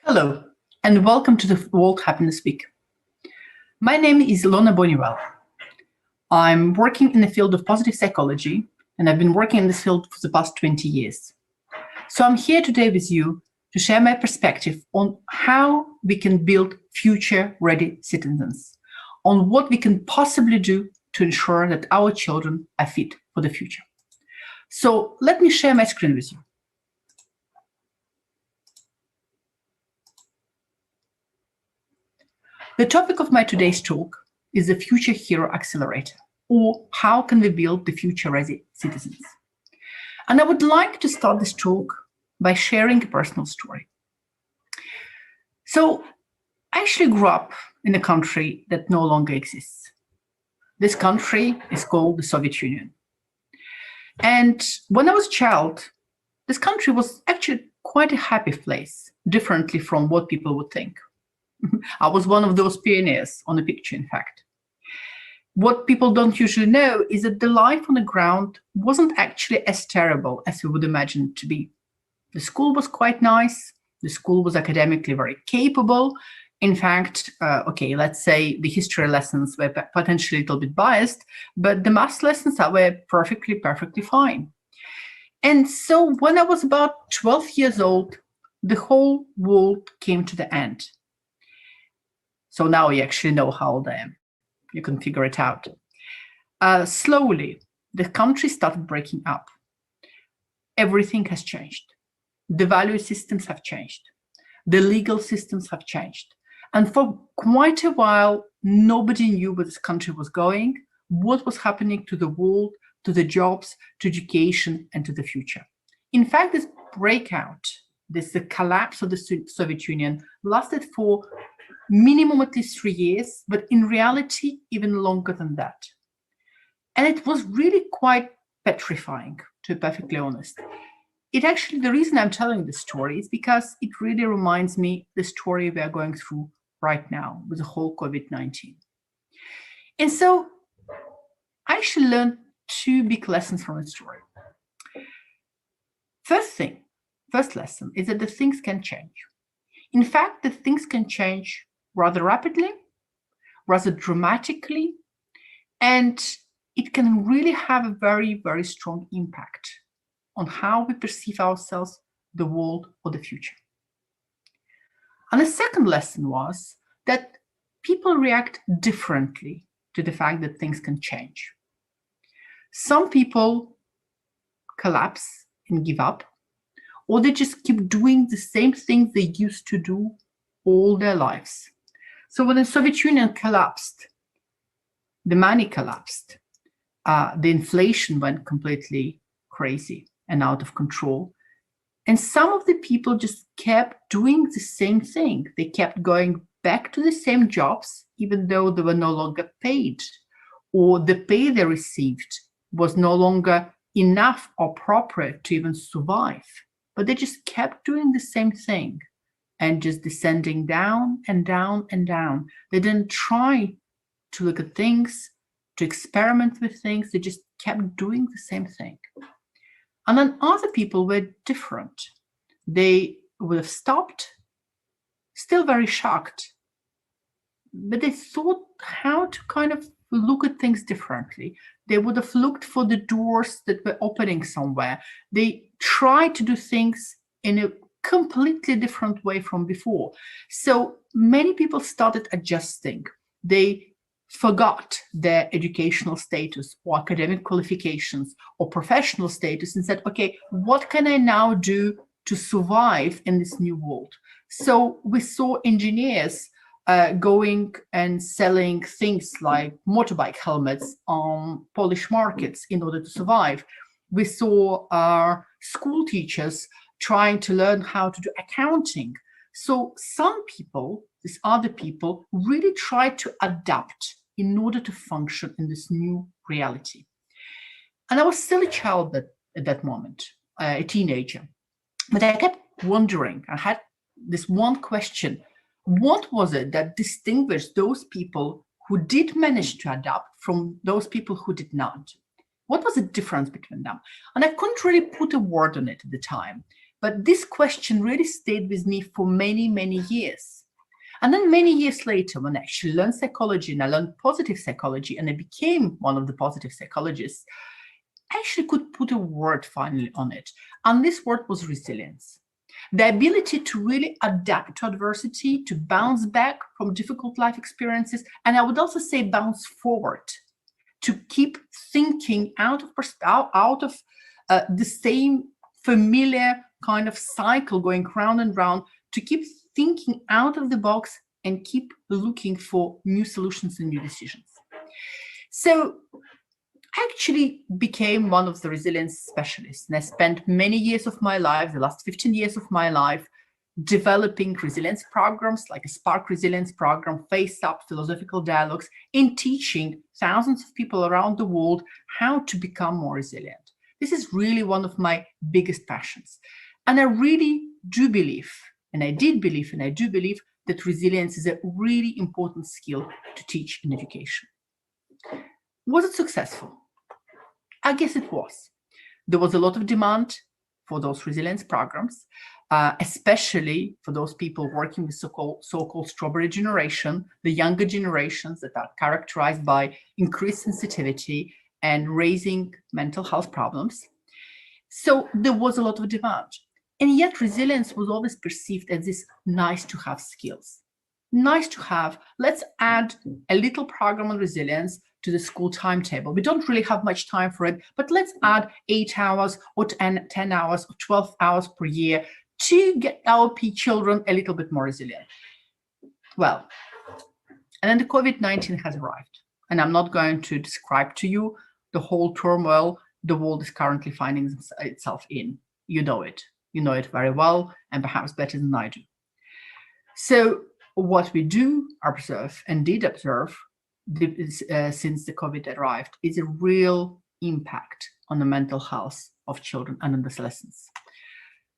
Hello, and welcome to the World Happiness Week. My name is Ilona Boniwell. I'm working in the field of positive psychology, and I've been working in this field for the past 20 years. So I'm here today with you to share my perspective on how we can build future-ready citizens, on what we can possibly do to ensure that our children are fit for the future. So let me share my screen with you. The topic of my today's talk is the Future Hero Accelerator, or how can we build the future-ready citizens? And I would like to start this talk by sharing a personal story. So I actually grew up in a country that no longer exists. This country is called the Soviet Union. And when I was a child, this country was actually quite a happy place, differently from what people would think. I was one of those pioneers on the picture, in fact. What people don't usually know is that the life on the ground wasn't actually as terrible as we would imagine it to be. The school was quite nice. The school was academically very capable. In fact, let's say the history lessons were potentially a little bit biased, but the math lessons were perfectly fine. And so when I was about 12 years old, the whole world came to the end. So now you actually know how old I am. You can figure it out. Slowly, the country started breaking up. Everything has changed. The value systems have changed. The legal systems have changed. And for quite a while, nobody knew where this country was going, what was happening to the world, to the jobs, to education, and to the future. In fact, this breakout, the collapse of the Soviet Union lasted for minimum at least 3 years, but in reality, even longer than that. And it was really quite petrifying, to be perfectly honest. The reason I'm telling this story is because it really reminds me the story we are going through right now with the whole COVID-19. And so I actually learned two big lessons from the story. First lesson is that the things can change. In fact, the things can change rather rapidly, rather dramatically, and it can really have a very, very strong impact on how we perceive ourselves, the world, or the future. And the second lesson was that people react differently to the fact that things can change. Some people collapse and give up, or they just keep doing the same things they used to do all their lives. So when the Soviet Union collapsed, the money collapsed, the inflation went completely crazy and out of control. And some of the people just kept doing the same thing. They kept going back to the same jobs, even though they were no longer paid, or the pay they received was no longer enough or appropriate to even survive. But they just kept doing the same thing and just descending down and down and down. They didn't try to look at things, to experiment with things. They just kept doing the same thing. And then other people were different. They would have stopped, still very shocked, but they thought how to kind of look at things differently. They would have looked for the doors that were opening somewhere. They tried to do things in a completely different way from before. So many people started adjusting. They forgot their educational status or academic qualifications or professional status and said, okay, what can I now do to survive in this new world? So we saw engineers going and selling things like motorbike helmets on Polish markets in order to survive. We saw our school teachers trying to learn how to do accounting. So some people, these other people, really tried to adapt in order to function in this new reality. And I was still a child at that moment, a teenager. But I kept wondering, I had this one question: what was it that distinguished those people who did manage to adapt from those people who did not? What was the difference between them? And I couldn't really put a word on it at the time. But this question really stayed with me for many, many years. And then many years later, when I actually learned psychology and I learned positive psychology and I became one of the positive psychologists, I actually could put a word finally on it. And this word was resilience. The ability to really adapt to adversity, to bounce back from difficult life experiences, and I would also say bounce forward, to keep thinking out of the same familiar kind of cycle going round and round, to keep thinking out of the box and keep looking for new solutions and new decisions. So I actually became one of the resilience specialists, and I spent many years of my life, the last 15 years of my life, developing resilience programs like a Spark Resilience program, Face Up, philosophical dialogues, in teaching thousands of people around the world how to become more resilient. This is really one of my biggest passions. And I really do believe, and I did believe, and I do believe that resilience is a really important skill to teach in education. Was it successful? I guess it was. There was a lot of demand for those resilience programs, especially for those people working with so-called strawberry generation, the younger generations that are characterized by increased sensitivity and raising mental health problems. So there was a lot of demand. And yet resilience was always perceived as this nice to have skills. Nice to have, let's add a little program on resilience to the school timetable. We don't really have much time for it, but let's add 8 hours or 10 hours or 12 hours per year to get our children a little bit more resilient. Well, and then the COVID-19 has arrived. And I'm not going to describe to you the whole turmoil the world is currently finding itself in. You know it. You know it very well, and perhaps better than I do. So what we do observe and did observe since the COVID arrived is a real impact on the mental health of children and adolescents.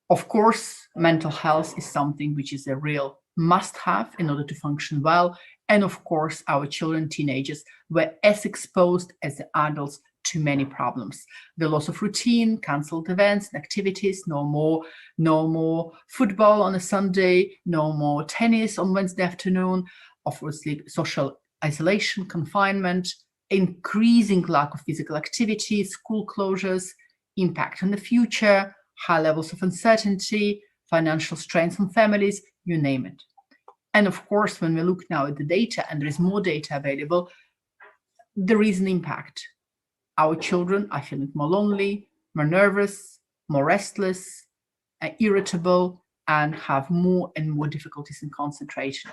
Of course, mental health is something which is a real must-have in order to function well. And of course, our children, teenagers were as exposed as the adults to many problems. The loss of routine, cancelled events and activities, no more football on a Sunday, no more tennis on Wednesday afternoon, obviously social isolation, confinement, increasing lack of physical activity, school closures, impact on the future, high levels of uncertainty, financial strains on families, you name it. And of course, when we look now at the data, and there is more data available, there is an impact. Our children are feeling more lonely, more nervous, more restless, irritable, and have more and more difficulties in concentration.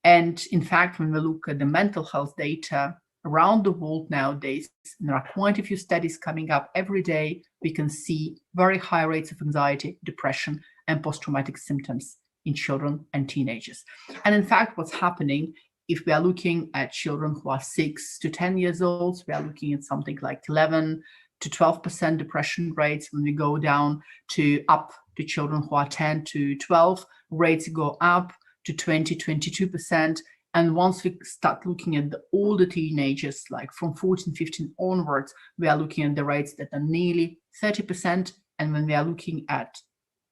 And in fact, when we look at the mental health data around the world nowadays, and there are quite a few studies coming up every day, we can see very high rates of anxiety, depression, and post-traumatic symptoms in children and teenagers. And in fact, what's happening, if we are looking at children who are 6 to 10 years old, we are looking at something like 11 to 12% depression rates. When we go down to up to children who are 10 to 12, rates go up to 20, 22%. And once we start looking at the older teenagers, like from 14, 15 onwards, we are looking at the rates that are nearly 30%. And when we are looking at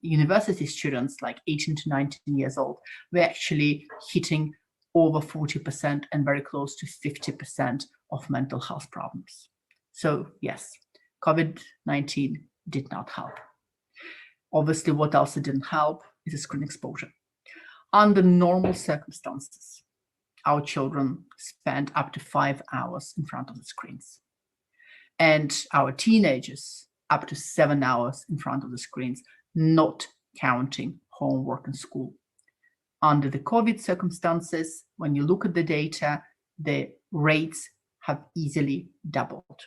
university students, like 18 to 19 years old, we're actually hitting over 40% and very close to 50% of mental health problems. So yes, COVID-19 did not help. Obviously, what else didn't help is the screen exposure. Under normal circumstances, our children spend up to 5 hours in front of the screens. And our teenagers, up to 7 hours in front of the screens, not counting homework and school. Under the COVID circumstances, when you look at the data, the rates have easily doubled.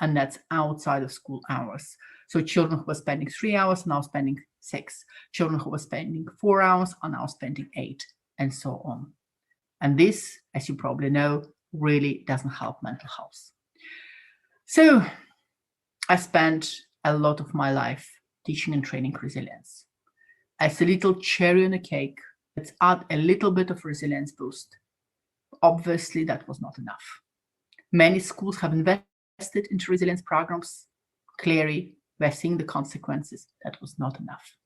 And that's outside of school hours. So children who were spending 3 hours are now spending 6. Children who were spending 4 hours are now spending 8, and so on. And this, as you probably know, really doesn't help mental health. So I spent a lot of my life teaching and training resilience. As a little cherry on a cake, let's add a little bit of resilience boost. Obviously, that was not enough. Many schools have invested into resilience programs. Clearly, we're seeing the consequences. That was not enough.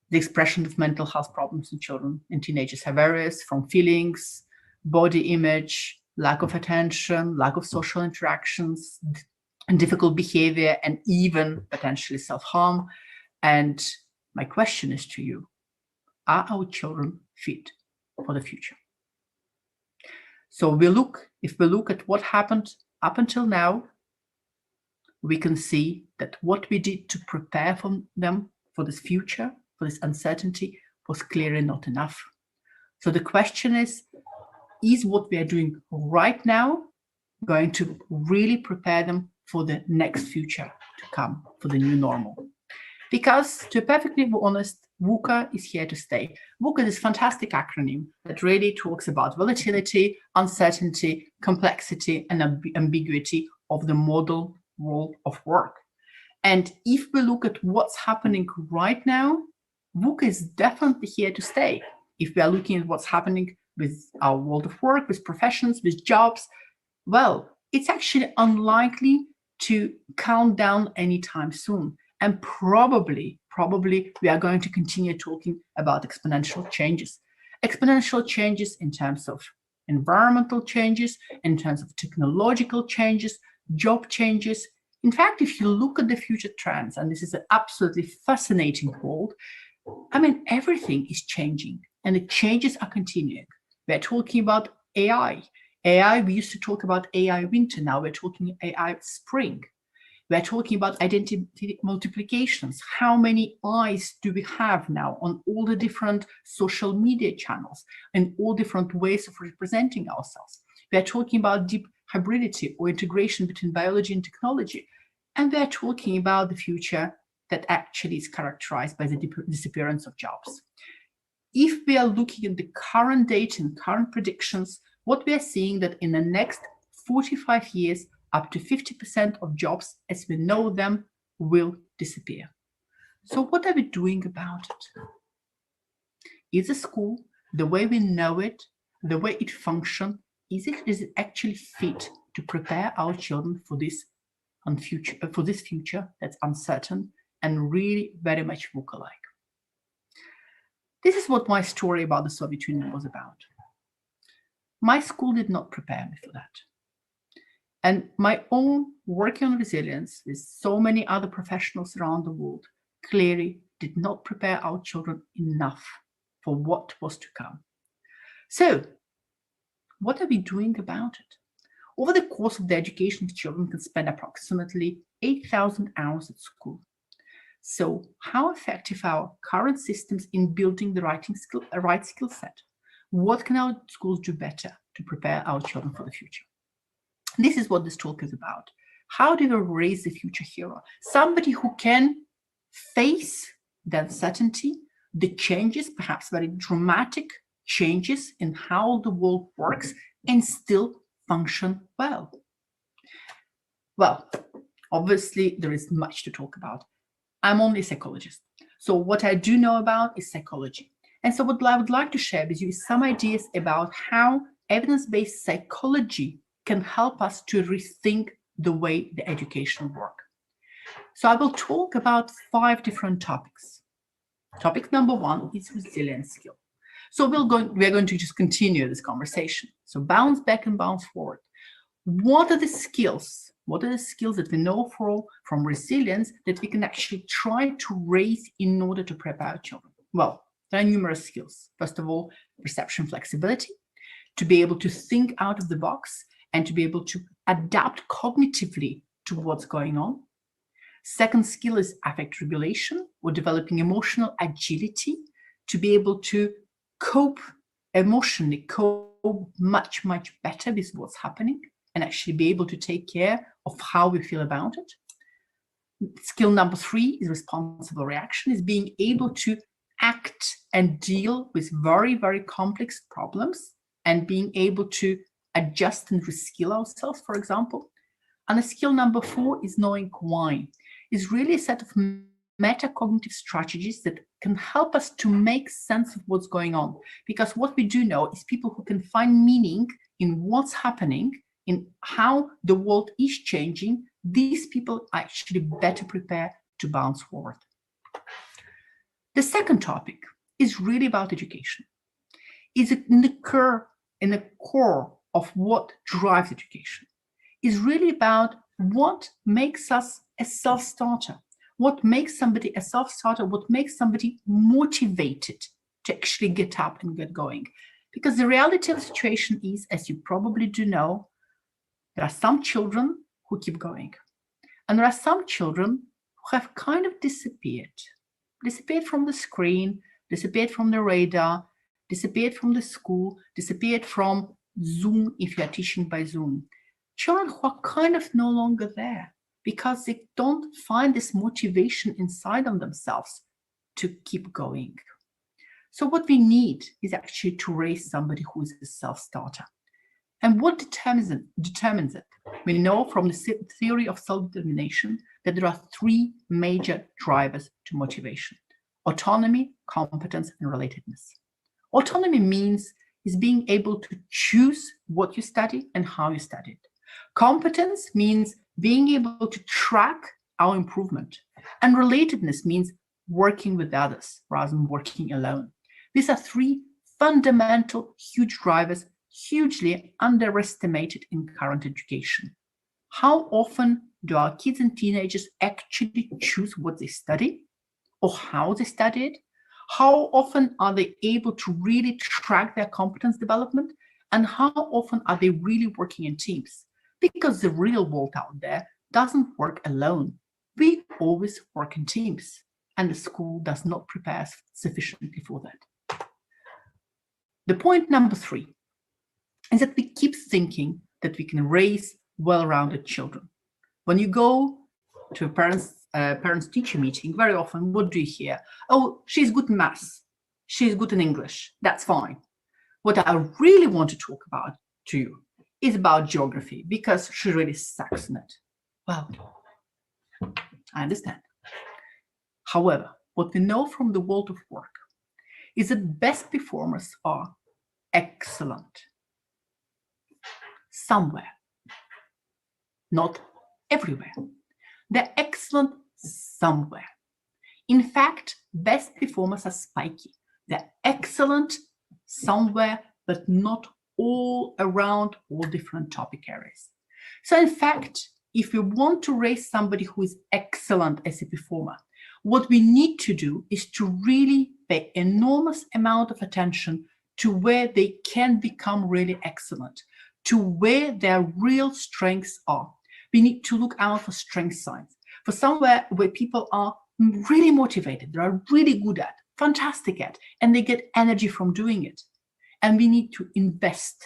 The expression of mental health problems in children and teenagers have various, from feelings, body image, lack of attention, lack of social interactions, and difficult behavior, and even potentially self-harm. And my question is to you, are our children fit for the future? So if we look at what happened up until now, we can see that what we did to prepare for them for this future, for this uncertainty, was clearly not enough. So the question is what we are doing right now going to really prepare them for the next future to come, for the new normal? Because, to be perfectly honest, VUCA is here to stay. VUCA is this fantastic acronym that really talks about volatility, uncertainty, complexity, and ambiguity of the model role of work. And if we look at what's happening right now, VUCA is definitely here to stay. If we are looking at what's happening with our world of work, with professions, with jobs, well, it's actually unlikely to calm down anytime soon. And probably we are going to continue talking about exponential changes. Exponential changes in terms of environmental changes, in terms of technological changes, job changes. In fact, if you look at the future trends, and this is an absolutely fascinating world, I mean, everything is changing and the changes are continuing. We're talking about AI. We used to talk about AI winter, now we're talking AI spring. We're talking about identity multiplications. How many eyes do we have now on all the different social media channels and all different ways of representing ourselves? We're talking about deep hybridity or integration between biology and technology. And we're talking about the future that actually is characterized by the disappearance of jobs. If we are looking at the current data and current predictions, what we are seeing that in the next 45 years, up to 50% of jobs as we know them will disappear. So what are we doing about it? Is the school, the way we know it, the way it functions, is it actually fit to prepare our children for this future that's uncertain and really very much VUCA-like? This is what my story about the Soviet Union was about. My school did not prepare me for that. And my own working on resilience with so many other professionals around the world clearly did not prepare our children enough for what was to come. So, what are we doing about it? Over the course of the education, children can spend approximately 8,000 hours at school. So, how effective are our current systems in building the right skill set? What can our schools do better to prepare our children for the future? This is what this talk is about. How do we raise the future hero? Somebody who can face the uncertainty, the changes, perhaps very dramatic changes in how the world works, and still function well. Well, obviously, there is much to talk about. I'm only a psychologist. So what I do know about is psychology. And so what I would like to share with you is some ideas about how evidence-based psychology can help us to rethink the way the education works. So I will talk about 5 different topics. Topic number 1 is resilience skill. So we're going to just continue this conversation. So bounce back and bounce forward. What are the skills? What are the skills that we know from resilience that we can actually try to raise in order to prepare our children? Well, there are numerous skills. First of all, perception flexibility, to be able to think out of the box and to be able to adapt cognitively to what's going on. Second skill is affect regulation, or developing emotional agility, to be able to cope emotionally, cope much better with what's happening, and actually be able to take care of how we feel about it. Skill number 3 is responsible reaction, is being able to act and deal with very complex problems and being able to adjust and reskill ourselves, for example. And the skill number 4 is knowing why. It's really a set of metacognitive strategies that can help us to make sense of what's going on. Because what we do know is people who can find meaning in what's happening, in how the world is changing, these people are actually better prepared to bounce forward. The second topic is really about education. Is in the core of what drives education. Is really about what makes us a self-starter. What makes somebody a self-starter? What makes somebody motivated to actually get up and get going? Because the reality of the situation is, as you probably do know, there are some children who keep going. And there are some children who have kind of disappeared from the screen, disappeared from the radar, disappeared from the school, disappeared from Zoom if you are teaching by Zoom. Children who are kind of no longer there because they don't find this motivation inside of themselves to keep going. So what we need is actually to raise somebody who is a self-starter. And what determines it? We know from the theory of self-determination that there are three major drivers to motivation: autonomy, competence, and relatedness. Autonomy means is being able to choose what you study and how you study it. Competence means being able to track our improvement. And relatedness means working with others rather than working alone. These are three fundamental, huge drivers, hugely underestimated in current education. How often do our kids and teenagers actually choose what they study or how they study it? How often are they able to really track their competence development? And how often are they really working in teams? Because the real world out there doesn't work alone. We always work in teams, and the school does not prepare us sufficiently for that. The point number 3 is that we keep thinking that we can raise well-rounded children. When you go to a parents-teacher meeting, very often, what do you hear? Oh, she's good in maths. She's good in English. That's fine. What I really want to talk about to you is about geography, because she really sucks in it. Well, I understand. However, what we know from the world of work is that best performers are excellent somewhere, not everywhere. They're excellent somewhere. In fact, best performers are spiky. They're excellent somewhere, but not all around all different topic areas. So in fact, if we want to raise somebody who is excellent as a performer, what we need to do is to really pay enormous amount of attention to where they can become really excellent, to where their real strengths are. We need to look out for strength signs, for somewhere where people are really motivated, they are really good at, fantastic at, and they get energy from doing it. And we need to invest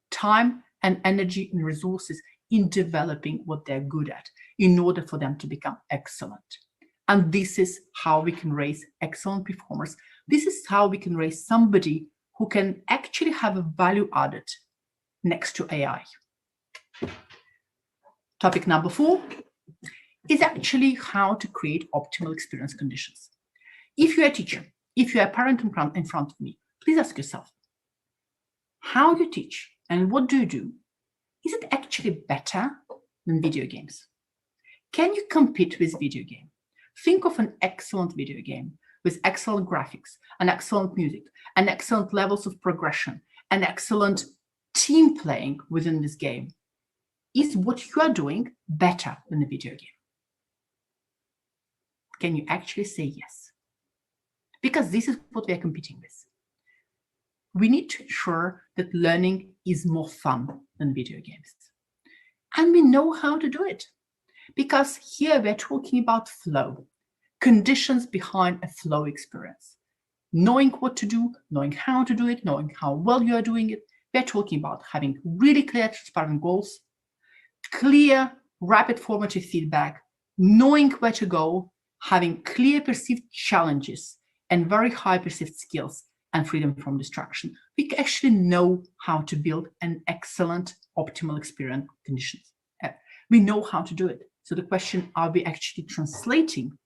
time and energy and resources in developing what they're good at in order for them to become excellent. And this is how we can raise excellent performers. This is how we can raise somebody who can actually have a value added next to AI. Topic number 4 is actually how to create optimal experience conditions. If you're a teacher, if you're a parent in front of me, please ask yourself, how you teach and what do you do? Is it actually better than video games? Can you compete with video game? Think of an excellent video game with excellent graphics and excellent music and excellent levels of progression and excellent team playing within this game. Is what you are doing better than the video game? Can you actually say yes? Because this is what we are competing with. We need to ensure that learning is more fun than video games. And we know how to do it. Because here we're talking about flow, conditions behind a flow experience. Knowing what to do, knowing how to do it, knowing how well you are doing it. We're talking about having really clear, transparent goals, clear, rapid formative feedback, knowing where to go, having clear perceived challenges and very high perceived skills and freedom from distraction. We actually know how to build an excellent optimal experience conditions. We know how to do it. So the question, are we actually translating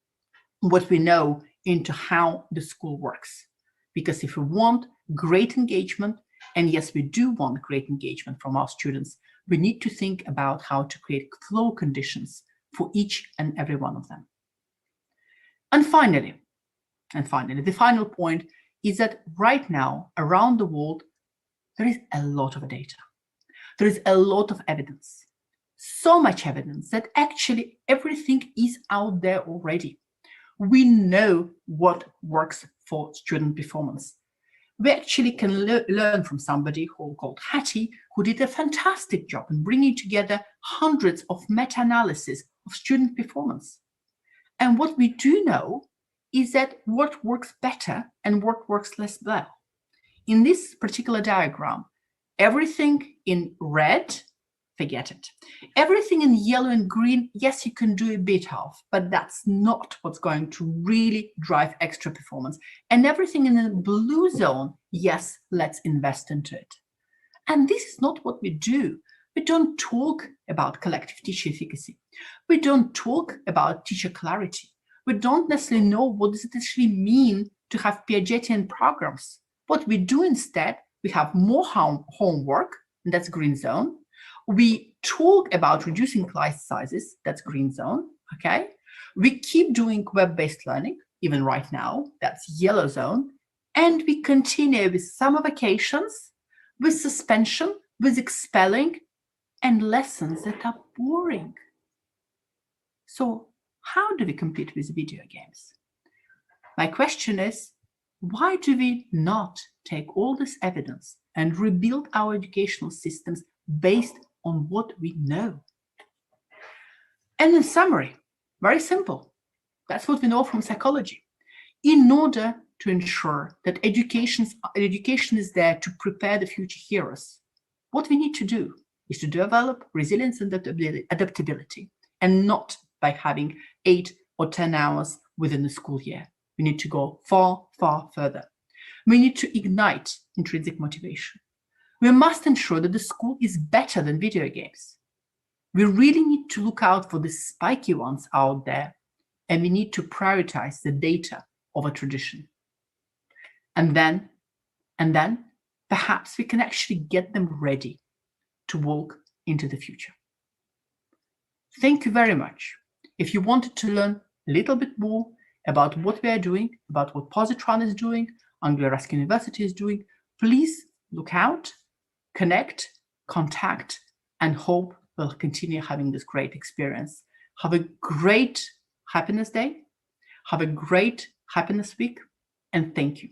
what we know into how the school works? Because if we want great engagement, and yes, we do want great engagement from our students, we need to think about how to create flow conditions for each and every one of them. And finally, the final point is that right now, around the world, there is a lot of data. There is a lot of evidence. So much evidence that actually everything is out there already. We know what works for student performance. We actually can learn from somebody called Hattie, who did a fantastic job in bringing together hundreds of meta-analyses of student performance. And what we do know is that what works better and what works less well. In this particular diagram, everything in red, forget it. Everything in yellow and green, yes, you can do a bit of, but that's not what's going to really drive extra performance. And everything in the blue zone, yes, let's invest into it. And this is not what we do. We don't talk about collective teacher efficacy. We don't talk about teacher clarity. We don't necessarily know what does it actually mean to have Piagetian programs. What we do instead, we have more homework, and that's green zone. We talk about reducing class sizes, that's green zone, okay? We keep doing web-based learning, even right now, that's yellow zone. And we continue with summer vacations, with suspension, with expelling, and lessons that are boring. So how do we compete with video games? My question is, why do we not take all this evidence and rebuild our educational systems based on what we know? And in summary, very simple. That's what we know from psychology. In order to ensure that education is there to prepare the future heroes, what we need to do is to develop resilience and adaptability, and not by having 8 or 10 hours within the school year. We need to go far, far further. We need to ignite intrinsic motivation. We must ensure that the school is better than video games. We really need to look out for the spiky ones out there, and we need to prioritize the data over tradition. And then, perhaps we can actually get them ready to walk into the future. Thank you very much. If you wanted to learn a little bit more about what we are doing, about what Positron is doing, Anglia Ruskin University is doing, please look out, connect, contact, and hope we'll continue having this great experience. Have a great Happiness Day. Have a great Happiness Week, and thank you.